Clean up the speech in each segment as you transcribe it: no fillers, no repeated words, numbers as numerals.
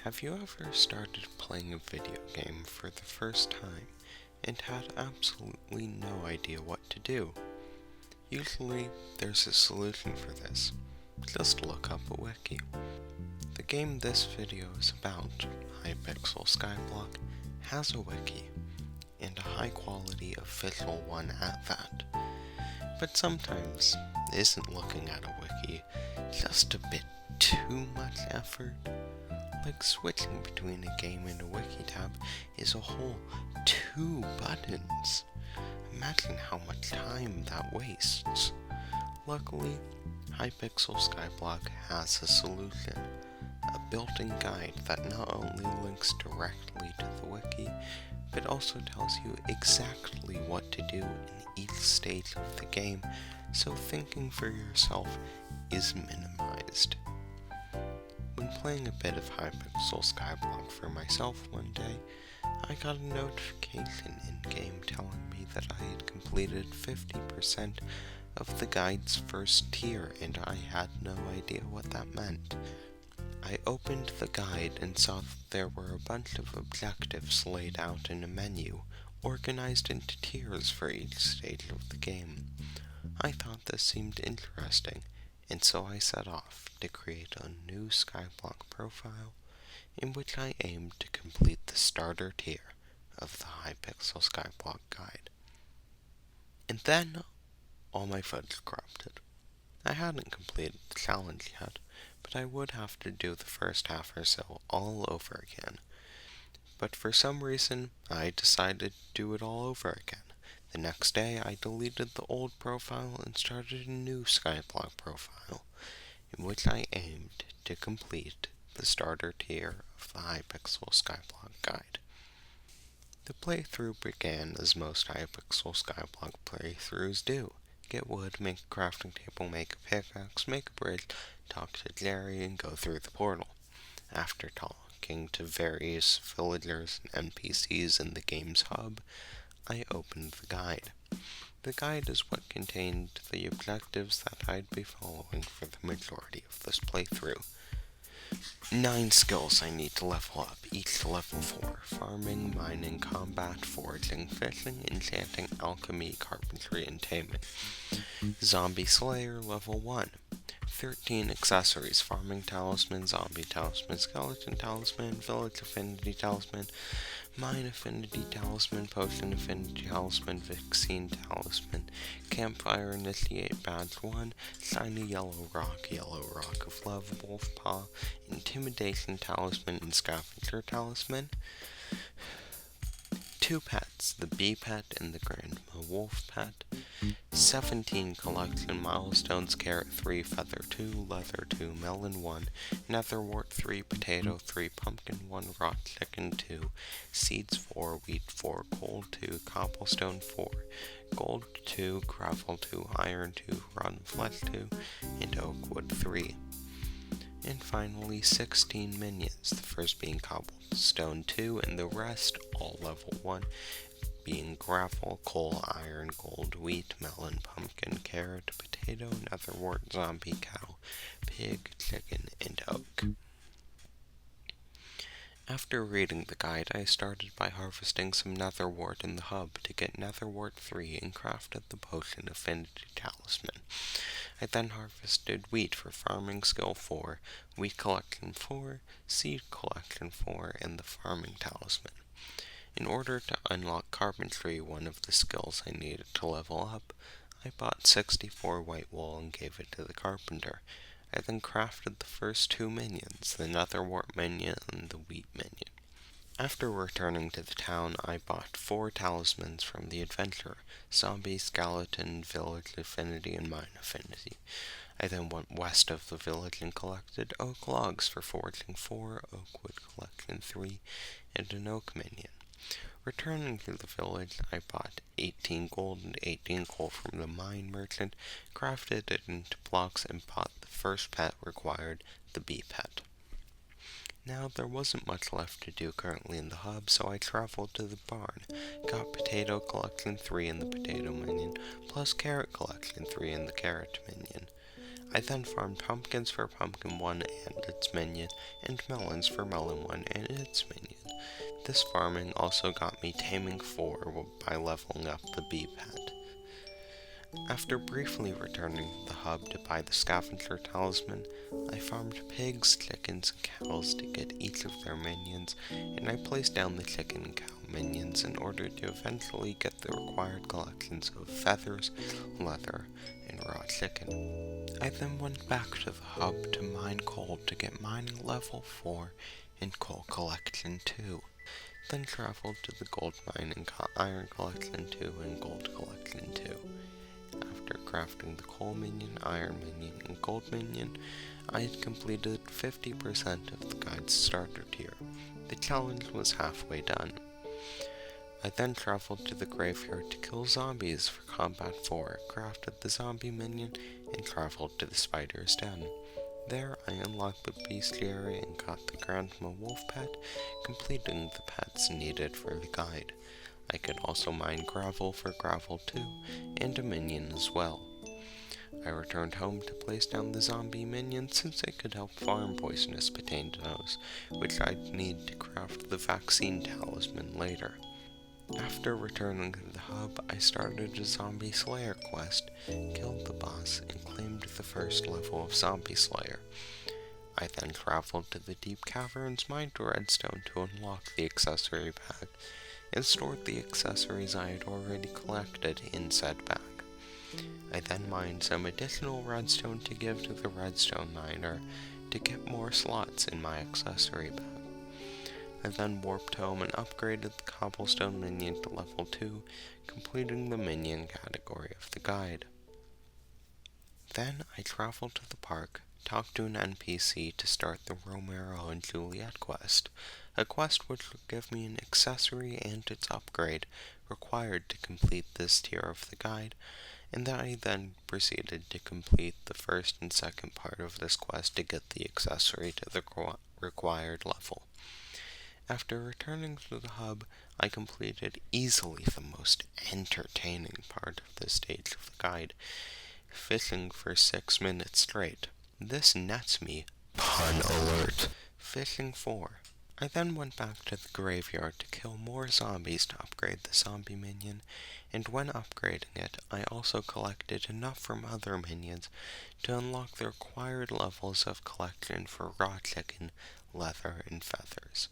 Have you ever started playing a video game for the first time and had absolutely no idea what to do? Usually, there's a solution for this. Just look up a wiki. The game this video is about, Hypixel Skyblock, has a wiki, and a high-quality official one at that. But sometimes, isn't looking at a wiki just a bit too much effort? Like switching between a game and a wiki tab is a whole 2 buttons. Imagine how much time that wastes. Luckily, Hypixel Skyblock has a solution. A built-in guide that not only links directly to the wiki, but also tells you exactly what to do in each stage of the game, so thinking for yourself is minimized. When playing a bit of Hypixel Skyblock for myself one day, I got a notification in-game telling me that I had completed 50% of the guide's first tier, and I had no idea what that meant. I opened the guide and saw that there were a bunch of objectives laid out in a menu, organized into tiers for each stage of the game. I thought this seemed interesting, and so I set off to create a new Skyblock profile in which I aimed to complete the starter tier of the Hypixel Skyblock guide. And then all my footage corrupted. I hadn't completed the challenge yet, but I would have to do the first half or so all over again. But for some reason, I decided to do it all over again. The next day, I deleted the old profile and started a new Skyblock profile, in which I aimed to complete the starter tier of the Hypixel Skyblock guide. The playthrough began as most Hypixel Skyblock playthroughs do. Get wood, make a crafting table, make a pickaxe, make a bridge, talk to Jerry, and go through the portal. After talking to various villagers and NPCs in the game's hub, I opened the guide. The guide is what contained the objectives that I'd be following for the majority of this playthrough. 9 skills I need to level up, each to level 4. Farming, mining, combat, foraging, fishing, enchanting, alchemy, carpentry, and taming. Zombie Slayer, level 1. 13 accessories, farming talisman, zombie talisman, skeleton talisman, village affinity talisman, mine affinity talisman, potion affinity talisman, vaccine talisman, campfire initiate badge 1, shiny yellow rock of love, wolf paw, intimidation talisman, and scavenger talisman. 2 pets, the bee pet and the grandma wolf pet. 17 collection milestones, carrot 3, feather 2, leather 2, melon 1, netherwort 3, potato 3, pumpkin 1, raw chicken 2, seeds 4, wheat 4, coal 2, cobblestone 4, gold 2, gravel 2, iron 2, rotten flesh 2, and oak wood 3. And finally, 16 minions, the first being cobblestone 2, and the rest all level 1, being gravel, coal, iron, gold, wheat, melon, pumpkin, carrot, potato, netherwort, zombie, cow, pig, chicken, and oak. After reading the guide, I started by harvesting some netherwort in the hub to get netherwort 3 and crafted the potion affinity talisman. I then harvested wheat for farming skill 4, wheat collection 4, seed collection 4, and the farming talisman. In order to unlock carpentry, one of the skills I needed to level up, I bought 64 white wool and gave it to the carpenter. I then crafted the first 2 minions, the netherwort minion and the wheat minion. After returning to the town, I bought 4 talismans from the adventurer: zombie, skeleton, village affinity, and mine affinity. I then went west of the village and collected oak logs for foraging 4, oak wood collection 3, and an oak minion. Returning to the village, I bought 18 gold and 18 coal from the mine merchant, crafted it into blocks, and bought the first pet required, the bee pet. Now, there wasn't much left to do currently in the hub, so I traveled to the barn, got potato collection 3 in the potato minion, plus carrot collection 3 in the carrot minion. I then farmed pumpkins for Pumpkin 1 and its minion, and melons for Melon 1 and its minion. This farming also got me taming 4 by leveling up the bee pet. After briefly returning to the hub to buy the scavenger talisman, I farmed pigs, chickens, and cows to get each of their minions, and I placed down the chicken and cow minions in order to eventually get the required collections of feathers, leather, and raw chicken. I then went back to the hub to mine coal to get mining level 4 and coal collection 2. Then traveled to the gold mine and got iron collection 2 and gold collection 2. After crafting the coal minion, iron minion, and gold minion, I had completed 50% of the guide's starter tier. The challenge was halfway done. I then traveled to the graveyard to kill zombies for combat 4, crafted the zombie minion, and traveled to the spider's den. There, I unlocked the bestiary and got the grandma wolf pet, completing the pets needed for the guide. I could also mine gravel for gravel 2, and a minion as well. I returned home to place down the zombie minion since it could help farm poisonous potatoes, which I'd need to craft the vaccine talisman later. After returning to the hub, I started a zombie slayer quest, killed the boss, and claimed the first level of zombie slayer. I then traveled to the deep caverns, mined redstone to unlock the accessory bag, and stored the accessories I had already collected in said bag. I then mined some additional redstone to give to the redstone miner to get more slots in my accessory bag. I then warped home and upgraded the cobblestone minion to level 2, completing the minion category of the guide. Then I traveled to the park, talked to an NPC to start the Romero and Juliet quest, a quest which would give me an accessory and its upgrade required to complete this tier of the guide, and I then proceeded to complete the first and second part of this quest to get the accessory to the required level. After returning to the hub, I completed easily the most entertaining part of this stage of the guide, fishing for 6 minutes straight. This nets me, pun alert, fishing 4. I then went back to the graveyard to kill more zombies to upgrade the zombie minion, and when upgrading it, I also collected enough from other minions to unlock the required levels of collection for raw chicken, leather, and feathers.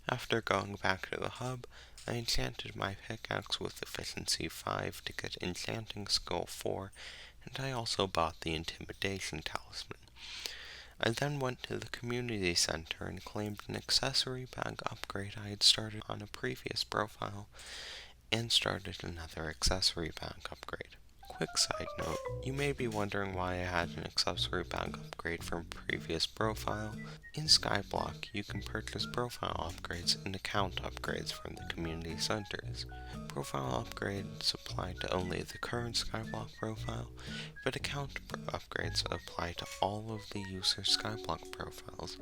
After going back to the hub, I enchanted my pickaxe with efficiency 5 to get enchanting skill 4, and I also bought the intimidation talisman. I then went to the community center and claimed an accessory bag upgrade I had started on a previous profile, and started another accessory bag upgrade. Quick side note, you may be wondering why I had an accessory bag upgrade from a previous profile. In Skyblock, you can purchase profile upgrades and account upgrades from the community centers. Profile upgrades apply to only the current Skyblock profile, but account upgrades apply to all of the user Skyblock profiles.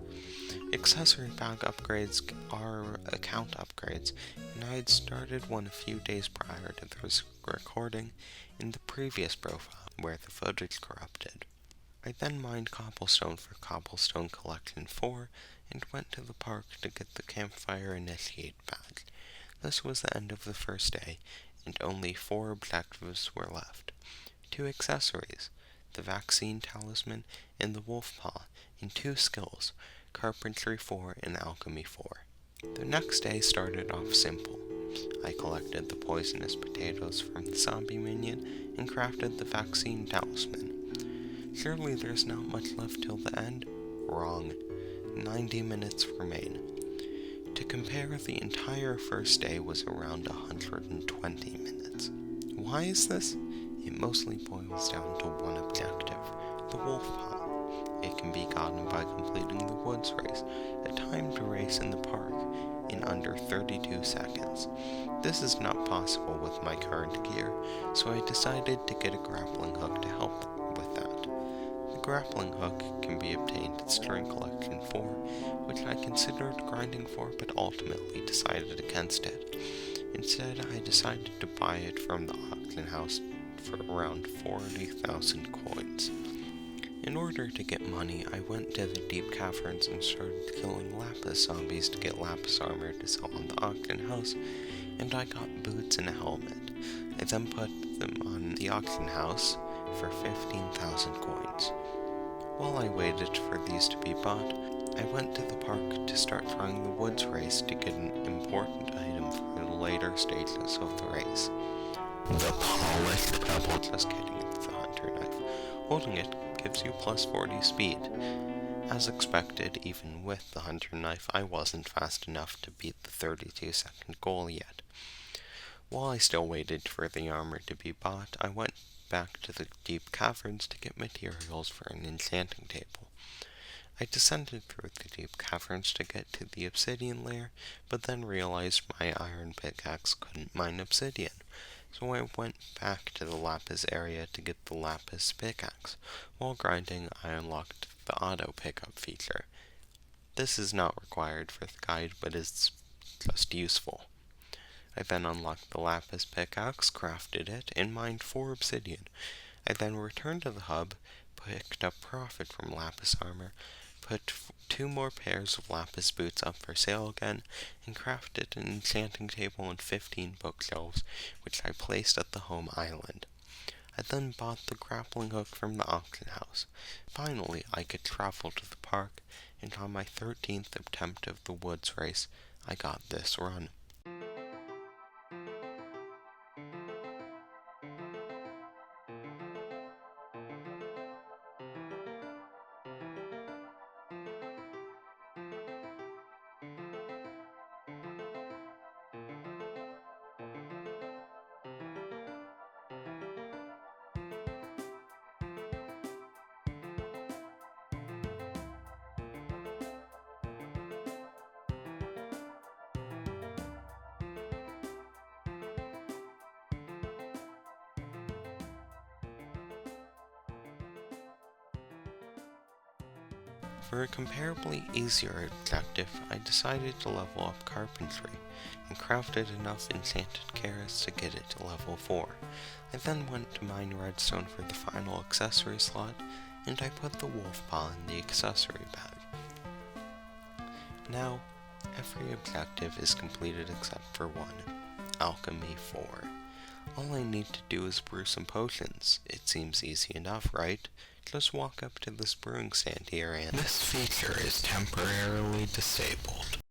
Accessory bag upgrades are account upgrades, and I had started one a few days prior to this recording in the previous profile where the footage corrupted. I then mined cobblestone for cobblestone collection 4 and went to the park to get the campfire initiate badge. This was the end of the first day, and only 4 objectives were left. 2 accessories, the vaccine talisman and the wolf paw, and 2 skills, carpentry 4 and alchemy 4. The next day started off simple. I collected the poisonous potatoes from the zombie minion and crafted the vaccine talisman. Surely there's not much left till the end? Wrong. 90 minutes remain. To compare, the entire first day was around 120 minutes. Why is this? It mostly boils down to one objective, the wolf paw. It can be gotten by completing the woods race, a timed race in the park, in under 32 seconds. This is not possible with my current gear, so I decided to get a grappling hook to help with that. The grappling hook can be obtained at String Collection 4, which I considered grinding for but ultimately decided against it. Instead, I decided to buy it from the auction house for around 40,000 coins. In order to get money, I went to the deep caverns and started killing lapis zombies to get lapis armor to sell on the auction house, and I got boots and a helmet. I then put them on the auction house for 15,000 coins. While I waited for these to be bought, I went to the park to start trying the woods race to get an important item for the later stages of the race. The polished pebble. Just kidding, it's the hunter knife. Holding it gives you plus 40 speed. As expected, even with the hunter knife, I wasn't fast enough to beat the 32-second goal yet. While I still waited for the armor to be bought, I went back to the deep caverns to get materials for an enchanting table. I descended through the deep caverns to get to the obsidian layer, but then realized my iron pickaxe couldn't mine obsidian, so I went back to the lapis area to get the lapis pickaxe. While grinding, I unlocked the auto pickup feature. This is not required for the guide, but is just useful. I then unlocked the lapis pickaxe, crafted it, and mined 4 obsidian. I then returned to the hub, picked up profit from lapis armor, put 2 more pairs of lapis boots up for sale again, and crafted an enchanting table and 15 bookshelves, which I placed at the home island. I then bought the grappling hook from the auction house. Finally, I could travel to the park, and on my 13th attempt of the woods race, I got this run. For a comparably easier objective, I decided to level up carpentry, and crafted enough enchanted carrots to get it to level 4. I then went to mine redstone for the final accessory slot, and I put the wolf paw in the accessory bag. Now, every objective is completed except for one, Alchemy 4. All I need to do is brew some potions. It seems easy enough, right? Just walk up to this brewing stand here and... This feature is temporarily disabled.